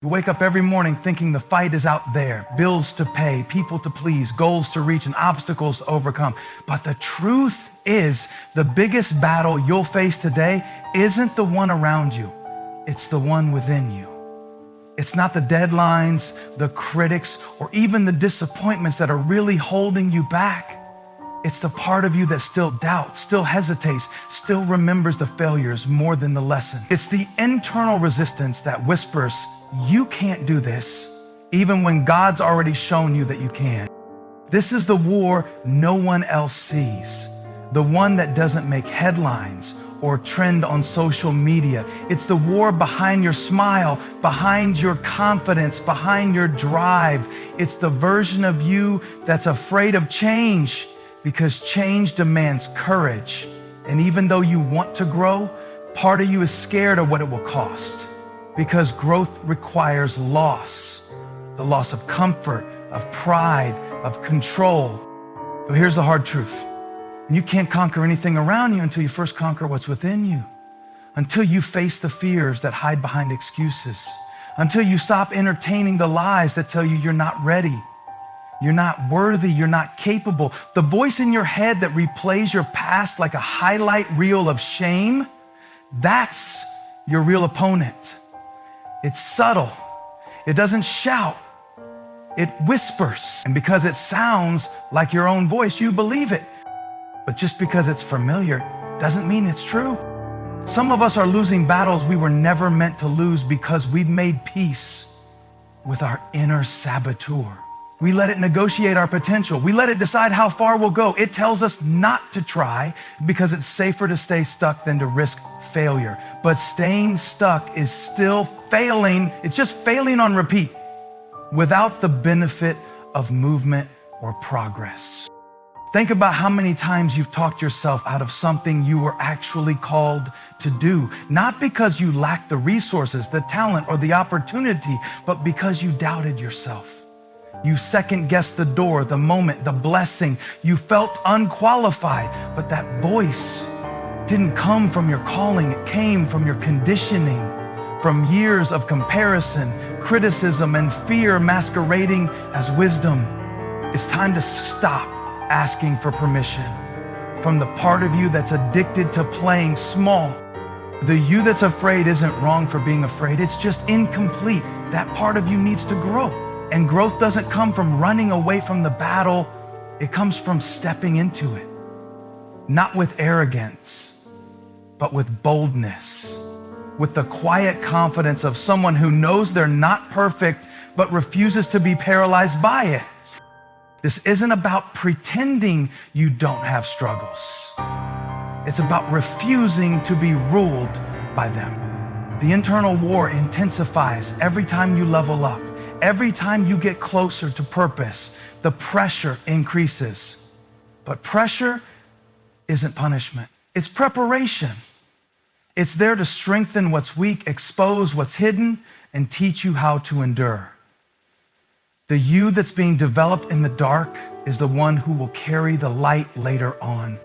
You wake up every morning thinking the fight is out there, bills to pay, people to please, goals to reach, and obstacles to overcome. But the truth is, the biggest battle you'll face today isn't the one around you. It's the one within you. It's not the deadlines, the critics, or even the disappointments that are really holding you back. It's the part of you that still doubts, still hesitates, still remembers the failures more than the lesson. It's the internal resistance that whispers, you can't do this, even when God's already shown you that you can. This is the war no one else sees, the one that doesn't make headlines or trend on social media. It's the war behind your smile, behind your confidence, behind your drive. It's the version of you that's afraid of change, because change demands courage. And even though you want to grow, part of you is scared of what it will cost, because growth requires loss, the loss of comfort, of pride, of control. But here's the hard truth. You can't conquer anything around you until you first conquer what's within you, until you face the fears that hide behind excuses, until you stop entertaining the lies that tell you you're not ready, you're not worthy, you're not capable. The voice in your head that replays your past like a highlight reel of shame, that's your real opponent. It's subtle. It doesn't shout. It whispers. And because it sounds like your own voice, you believe it. But just because it's familiar doesn't mean it's true. Some of us are losing battles we were never meant to lose because we've made peace with our inner saboteur. We let it negotiate our potential. We let it decide how far we'll go. It tells us not to try because it's safer to stay stuck than to risk failure. But staying stuck is still failing. It's just failing on repeat without the benefit of movement or progress. Think about how many times you've talked yourself out of something you were actually called to do, not because you lacked the resources, the talent, or the opportunity, but because you doubted yourself. You second-guessed the door, the moment, the blessing. You felt unqualified, but that voice didn't come from your calling. It came from your conditioning, from years of comparison, criticism, and fear masquerading as wisdom. It's time to stop asking for permission from the part of you that's addicted to playing small. The you that's afraid isn't wrong for being afraid. It's just incomplete. That part of you needs to grow. And growth doesn't come from running away from the battle. It comes from stepping into it, not with arrogance, but with boldness, with the quiet confidence of someone who knows they're not perfect, but refuses to be paralyzed by it. This isn't about pretending you don't have struggles. It's about refusing to be ruled by them. The internal war intensifies every time you level up. Every time you get closer to purpose, the pressure increases. But pressure isn't punishment. It's preparation. It's there to strengthen what's weak, expose what's hidden, and teach you how to endure. The you that's being developed in the dark is the one who will carry the light later on.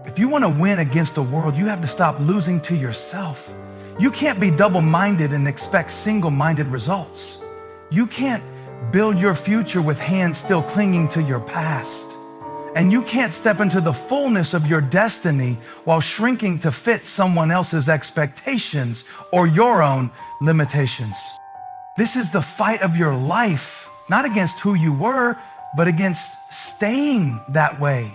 If you want to win against the world, you have to stop losing to yourself. You can't be double-minded and expect single-minded results. You can't build your future with hands still clinging to your past. And you can't step into the fullness of your destiny while shrinking to fit someone else's expectations or your own limitations. This is the fight of your life, not against who you were, but against staying that way.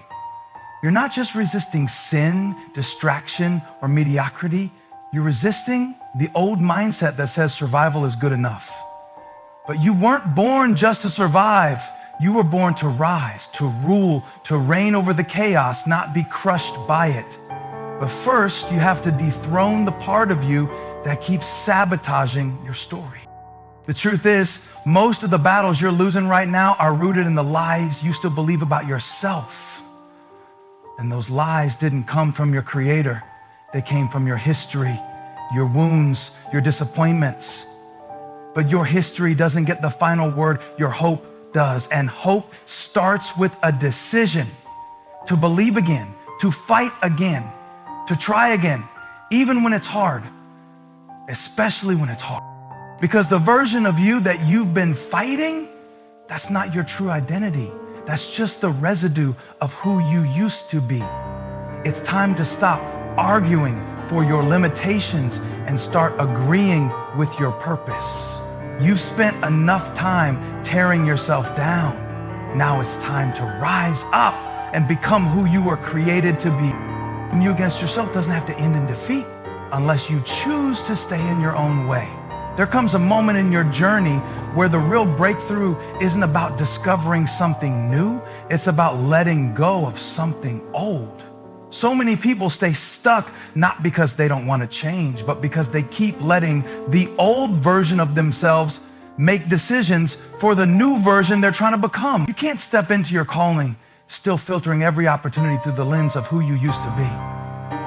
You're not just resisting sin, distraction, or mediocrity. You're resisting the old mindset that says survival is good enough. But you weren't born just to survive. You were born to rise, to rule, to reign over the chaos, not be crushed by it. But first, you have to dethrone the part of you that keeps sabotaging your story. The truth is, most of the battles you're losing right now are rooted in the lies you still believe about yourself. And those lies didn't come from your Creator. They came from your history, your wounds, your disappointments. But your history doesn't get the final word, your hope does. And hope starts with a decision to believe again, to fight again, to try again, even when it's hard, especially when it's hard. Because the version of you that you've been fighting, that's not your true identity. That's just the residue of who you used to be. It's time to stop arguing for your limitations and start agreeing with your purpose. You've spent enough time tearing yourself down. Now it's time to rise up and become who you were created to be. And you against yourself doesn't have to end in defeat unless you choose to stay in your own way. There comes a moment in your journey where the real breakthrough isn't about discovering something new, it's about letting go of something old. So many people stay stuck not because they don't want to change, but because they keep letting the old version of themselves make decisions for the new version they're trying to become. You can't step into your calling still filtering every opportunity through the lens of who you used to be.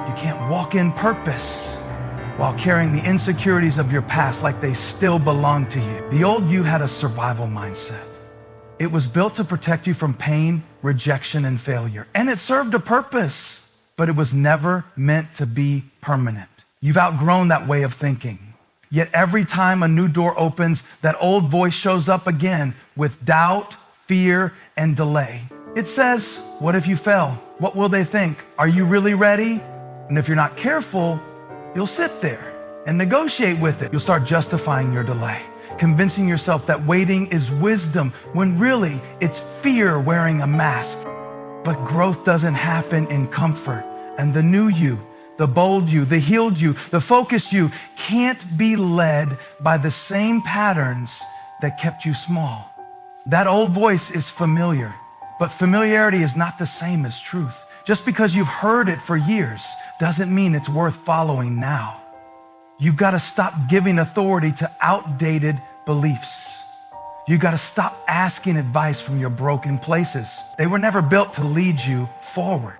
You can't walk in purpose while carrying the insecurities of your past like they still belong to you. The old you had a survival mindset. It was built to protect you from pain, rejection, and failure. And it served a purpose, but it was never meant to be permanent. You've outgrown that way of thinking. Yet every time a new door opens, that old voice shows up again with doubt, fear, and delay. It says, what if you fail? What will they think? Are you really ready? And if you're not careful, you'll sit there and negotiate with it. You'll start justifying your delay, convincing yourself that waiting is wisdom when really it's fear wearing a mask. But growth doesn't happen in comfort. And the new you, the bold you, the healed you, the focused you can't be led by the same patterns that kept you small. That old voice is familiar, but familiarity is not the same as truth. Just because you've heard it for years doesn't mean it's worth following now. You've got to stop giving authority to outdated beliefs. You've got to stop asking advice from your broken places. They were never built to lead you forward.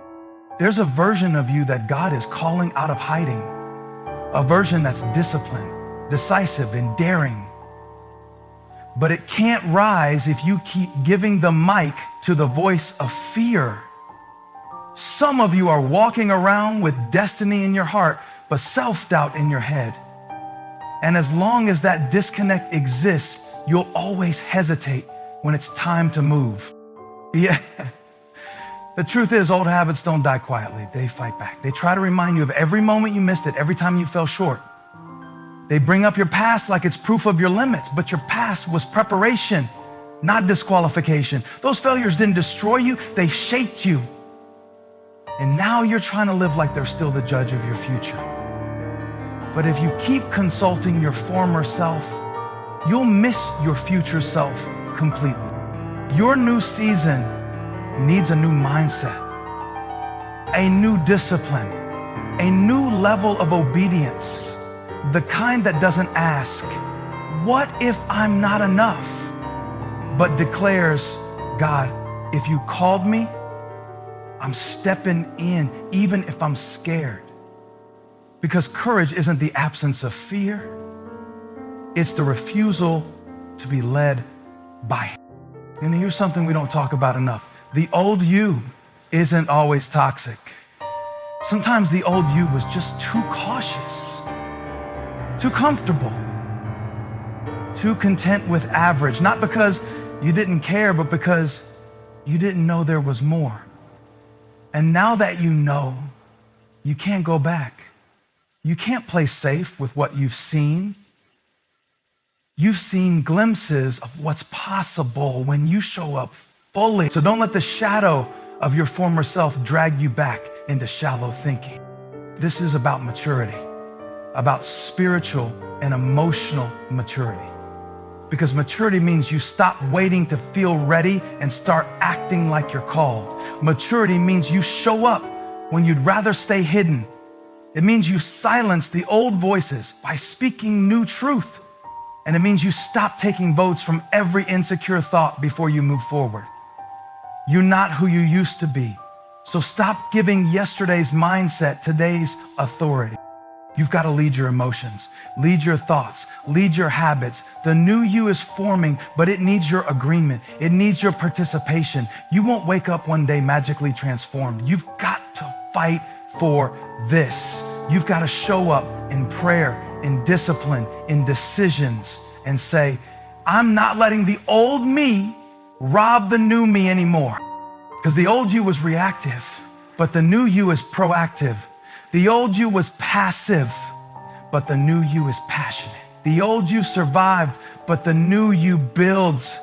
There's a version of you that God is calling out of hiding, a version that's disciplined, decisive, and daring. But it can't rise if you keep giving the mic to the voice of fear. Some of you are walking around with destiny in your heart, but self-doubt in your head. And as long as that disconnect exists, you'll always hesitate when it's time to move. Yeah. The truth is, old habits don't die quietly. They fight back. They try to remind you of every moment you missed it, every time you fell short. They bring up your past like it's proof of your limits, but your past was preparation, not disqualification. Those failures didn't destroy you, they shaped you. And now you're trying to live like they're still the judge of your future. But if you keep consulting your former self, you'll miss your future self completely. Your new season needs a new mindset, a new discipline, a new level of obedience, the kind that doesn't ask, what if I'm not enough? But declares, God, if you called me, I'm stepping in, even if I'm scared. Because courage isn't the absence of fear, it's the refusal to be led by Him. And here's something we don't talk about enough. The old you isn't always toxic. Sometimes the old you was just too cautious, too comfortable, too content with average, not because you didn't care, but because you didn't know there was more. And now that you know, you can't go back. You can't play safe with what you've seen. You've seen glimpses of what's possible when you show up fully. So don't let the shadow of your former self drag you back into shallow thinking. This is about maturity, about spiritual and emotional maturity. Because maturity means you stop waiting to feel ready and start acting like you're called. Maturity means you show up when you'd rather stay hidden. It means you silence the old voices by speaking new truth. And it means you stop taking votes from every insecure thought before you move forward. You're not who you used to be. So stop giving yesterday's mindset today's authority. You've got to lead your emotions, lead your thoughts, lead your habits. The new you is forming, but it needs your agreement. It needs your participation. You won't wake up one day magically transformed. You've got to fight for this. You've got to show up in prayer, in discipline, in decisions, and say, I'm not letting the old me rob the new me anymore. Because the old you was reactive, but the new you is proactive. The old you was passive, but the new you is passionate. The old you survived, but the new you builds.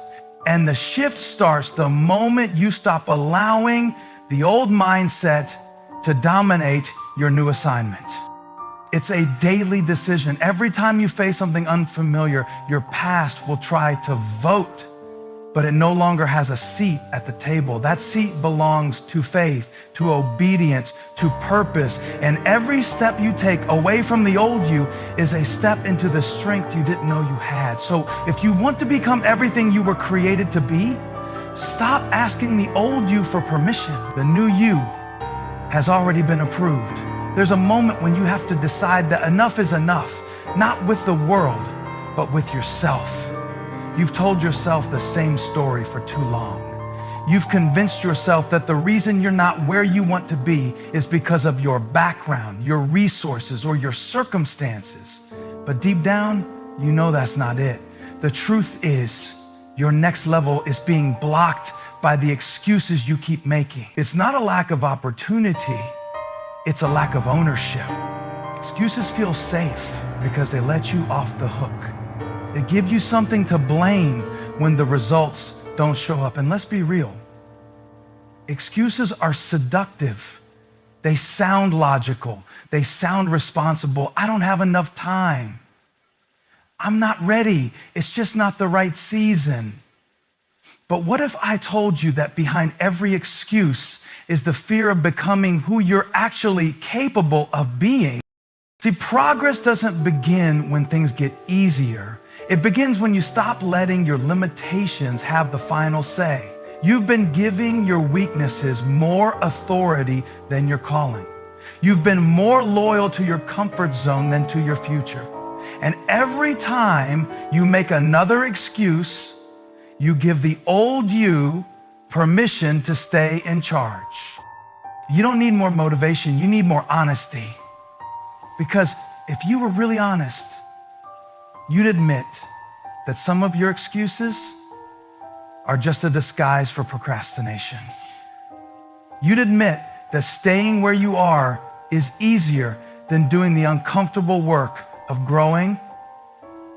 And the shift starts the moment you stop allowing the old mindset to dominate your new assignment. It's a daily decision. Every time you face something unfamiliar, your past will try to vote, but it no longer has a seat at the table. That seat belongs to faith, to obedience, to purpose. And every step you take away from the old you is a step into the strength you didn't know you had. So if you want to become everything you were created to be, stop asking the old you for permission. The new you has already been approved. There's a moment when you have to decide that enough is enough, not with the world, but with yourself. You've told yourself the same story for too long. You've convinced yourself that the reason you're not where you want to be is because of your background, your resources, or your circumstances. But deep down, you know that's not it. The truth is, your next level is being blocked by the excuses you keep making. It's not a lack of opportunity, it's a lack of ownership. Excuses feel safe because they let you off the hook. They give you something to blame when the results don't show up. And let's be real, excuses are seductive. They sound logical. They sound responsible. I don't have enough time. I'm not ready. It's just not the right season. But what if I told you that behind every excuse is the fear of becoming who you're actually capable of being? See, progress doesn't begin when things get easier. It begins when you stop letting your limitations have the final say. You've been giving your weaknesses more authority than your calling. You've been more loyal to your comfort zone than to your future. And every time you make another excuse, you give the old you permission to stay in charge. You don't need more motivation, you need more honesty. Because if you were really honest, you'd admit that some of your excuses are just a disguise for procrastination. You'd admit that staying where you are is easier than doing the uncomfortable work of growing,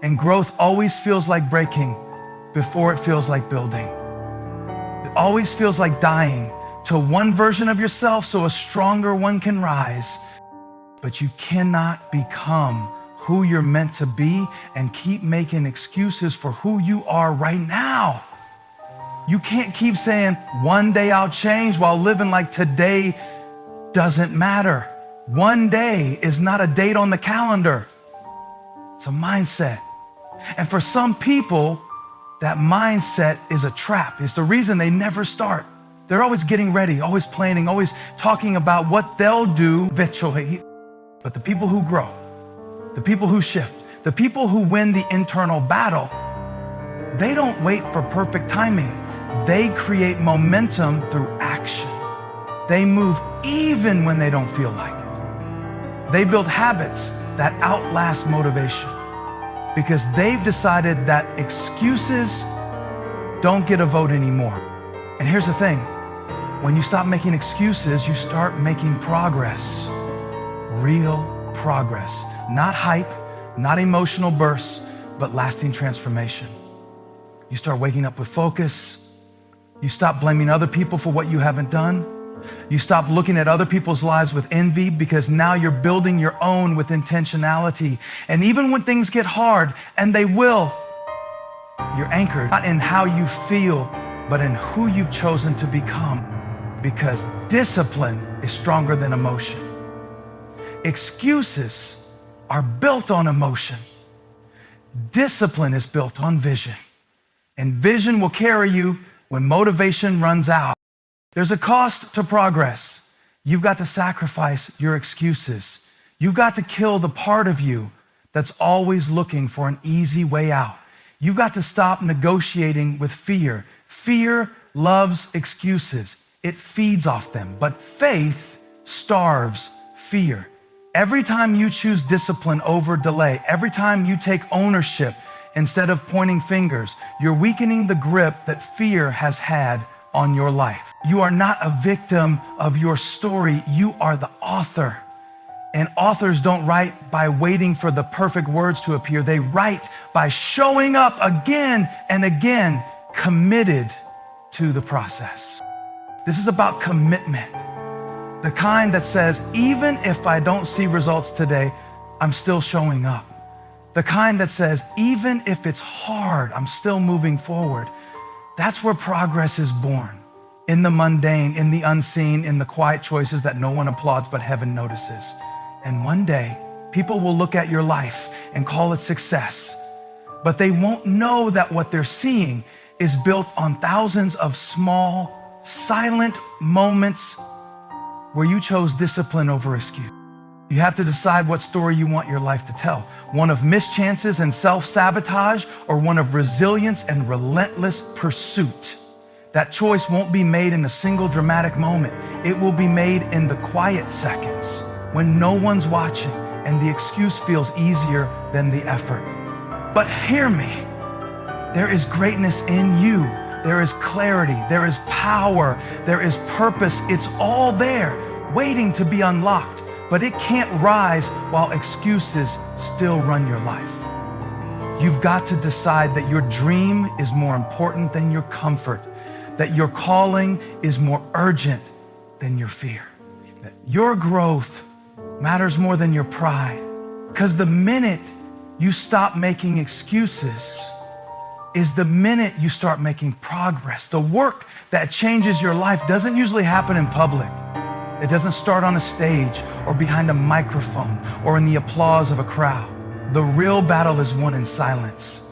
and growth always feels like breaking before it feels like building. It always feels like dying to one version of yourself so a stronger one can rise. But you cannot become who you're meant to be and keep making excuses for who you are right now. You can't keep saying, one day I'll change, while living like today doesn't matter. One day is not a date on the calendar. It's a mindset. And for some people, that mindset is a trap. It's the reason they never start. They're always getting ready, always planning, always talking about what they'll do eventually. But the people who grow, the people who shift, the people who win the internal battle, they don't wait for perfect timing. They create momentum through action. They move even when they don't feel like it. They build habits that outlast motivation because they've decided that excuses don't get a vote anymore. And here's the thing, when you stop making excuses, you start making progress. Real progress, not hype, not emotional bursts, but lasting transformation. You start waking up with focus. You stop blaming other people for what you haven't done. You stop looking at other people's lives with envy because now you're building your own with intentionality. And even when things get hard, and they will, you're anchored not in how you feel, but in who you've chosen to become, because discipline is stronger than emotion. Excuses are built on emotion. Discipline is built on vision. And vision will carry you when motivation runs out. There's a cost to progress. You've got to sacrifice your excuses. You've got to kill the part of you that's always looking for an easy way out. You've got to stop negotiating with fear. Fear loves excuses. It feeds off them. But faith starves fear. Every time you choose discipline over delay, every time you take ownership instead of pointing fingers, you're weakening the grip that fear has had on your life. You are not a victim of your story, you are the author. And authors don't write by waiting for the perfect words to appear. They write by showing up again and again, committed to the process. This is about commitment. The kind that says, even if I don't see results today, I'm still showing up. The kind that says, even if it's hard, I'm still moving forward. That's where progress is born. In the mundane, in the unseen, in the quiet choices that no one applauds but heaven notices. And one day, people will look at your life and call it success, but they won't know that what they're seeing is built on thousands of small, silent moments where you chose discipline over excuse. You have to decide what story you want your life to tell. One of mischances and self-sabotage, or one of resilience and relentless pursuit. That choice won't be made in a single dramatic moment. It will be made in the quiet seconds when no one's watching and the excuse feels easier than the effort. But hear me, there is greatness in you. There is clarity, there is power, there is purpose. It's all there, waiting to be unlocked, but it can't rise while excuses still run your life. You've got to decide that your dream is more important than your comfort, that your calling is more urgent than your fear, that your growth matters more than your pride. Because the minute you stop making excuses is the minute you start making progress. The work that changes your life doesn't usually happen in public. It doesn't start on a stage or behind a microphone or in the applause of a crowd. The real battle is won in silence,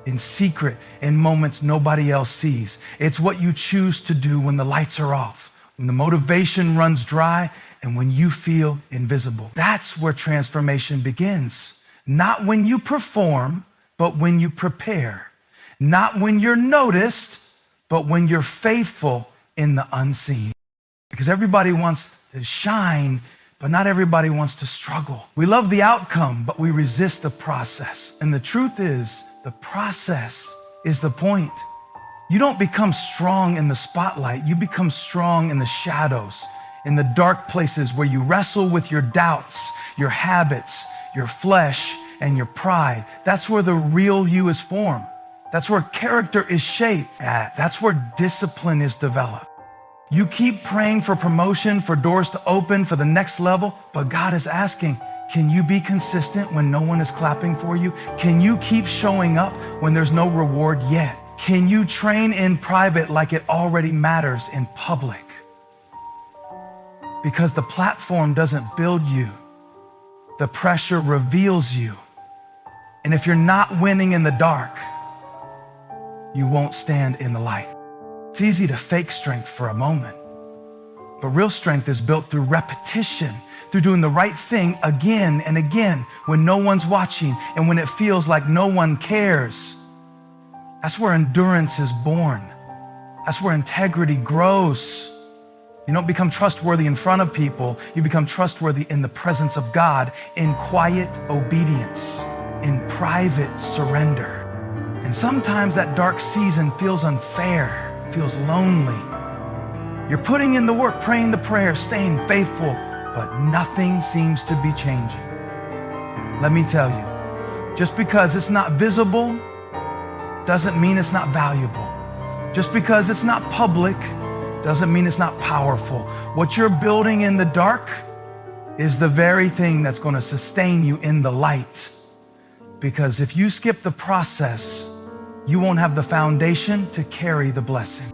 in secret, in moments nobody else sees. It's what you choose to do when the lights are off, when the motivation runs dry, and when you feel invisible. That's where transformation begins. Not when you perform, but when you prepare. Not when you're noticed, but when you're faithful in the unseen. Because everybody wants to shine, but not everybody wants to struggle. We love the outcome, but we resist the process. And the truth is, the process is the point. You don't become strong in the spotlight. You become strong in the shadows, in the dark places where you wrestle with your doubts, your habits, your flesh, and your pride. That's where the real you is formed. That's where character is shaped at. That's where discipline is developed. You keep praying for promotion, for doors to open, for the next level, but God is asking, can you be consistent when no one is clapping for you? Can you keep showing up when there's no reward yet? Can you train in private like it already matters in public? Because the platform doesn't build you. The pressure reveals you. And if you're not winning in the dark, you won't stand in the light. It's easy to fake strength for a moment, but real strength is built through repetition, through doing the right thing again and again when no one's watching and when it feels like no one cares. That's where endurance is born. That's where integrity grows. You don't become trustworthy in front of people. You become trustworthy in the presence of God, in quiet obedience, in private surrender. And sometimes that dark season feels unfair, feels lonely. You're putting in the work, praying the prayer, staying faithful, but nothing seems to be changing. Let me tell you, just because it's not visible doesn't mean it's not valuable. Just because it's not public doesn't mean it's not powerful. What you're building in the dark is the very thing that's going to sustain you in the light. Because if you skip the process, you won't have the foundation to carry the blessing.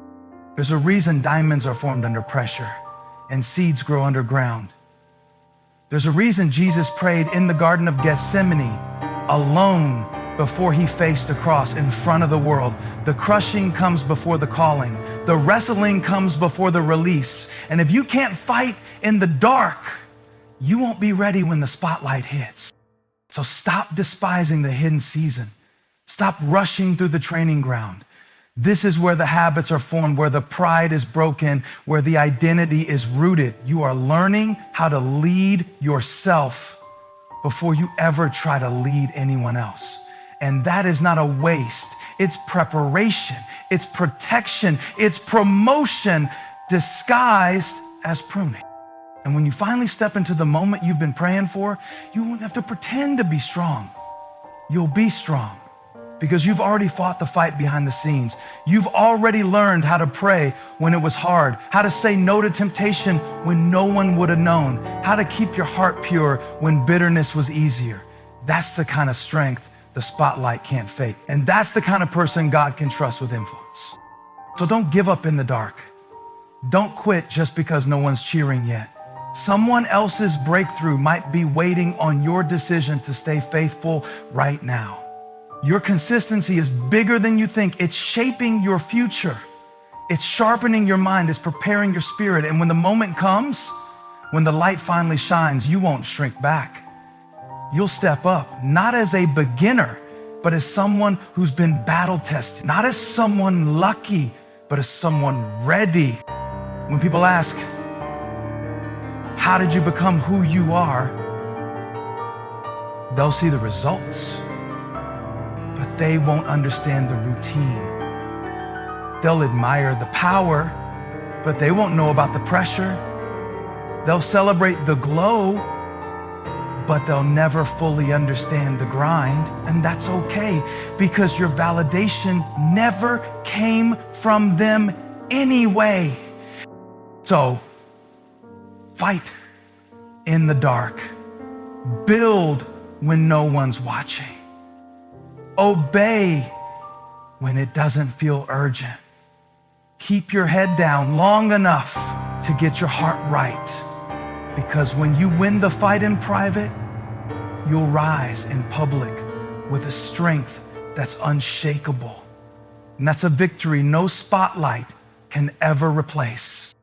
There's a reason diamonds are formed under pressure and seeds grow underground. There's a reason Jesus prayed in the Garden of Gethsemane alone before he faced the cross in front of the world. The crushing comes before the calling. The wrestling comes before the release. And if you can't fight in the dark, you won't be ready when the spotlight hits. So stop despising the hidden season. Stop rushing through the training ground. This is where the habits are formed, where the pride is broken, where the identity is rooted. You are learning how to lead yourself before you ever try to lead anyone else. And that is not a waste. It's preparation, it's protection, it's promotion disguised as pruning. And when you finally step into the moment you've been praying for, you won't have to pretend to be strong. You'll be strong because you've already fought the fight behind the scenes. You've already learned how to pray when it was hard, how to say no to temptation when no one would have known, how to keep your heart pure when bitterness was easier. That's the kind of strength the spotlight can't fake. And that's the kind of person God can trust with influence. So don't give up in the dark. Don't quit just because no one's cheering yet. Someone else's breakthrough might be waiting on your decision to stay faithful right now. Your consistency is bigger than you think. It's shaping your future. It's sharpening your mind. It's preparing your spirit. And when the moment comes, when the light finally shines, you won't shrink back. You'll step up, not as a beginner, but as someone who's been battle tested, not as someone lucky, but as someone ready. When people ask, how did you become who you are? They'll see the results, but they won't understand the routine. They'll admire the power, but they won't know about the pressure. They'll celebrate the glow, but they'll never fully understand the grind. And that's okay, because your validation never came from them anyway. So fight in the dark. Build when no one's watching. Obey when it doesn't feel urgent. Keep your head down long enough to get your heart right. Because when you win the fight in private, you'll rise in public with a strength that's unshakable. And that's a victory no spotlight can ever replace.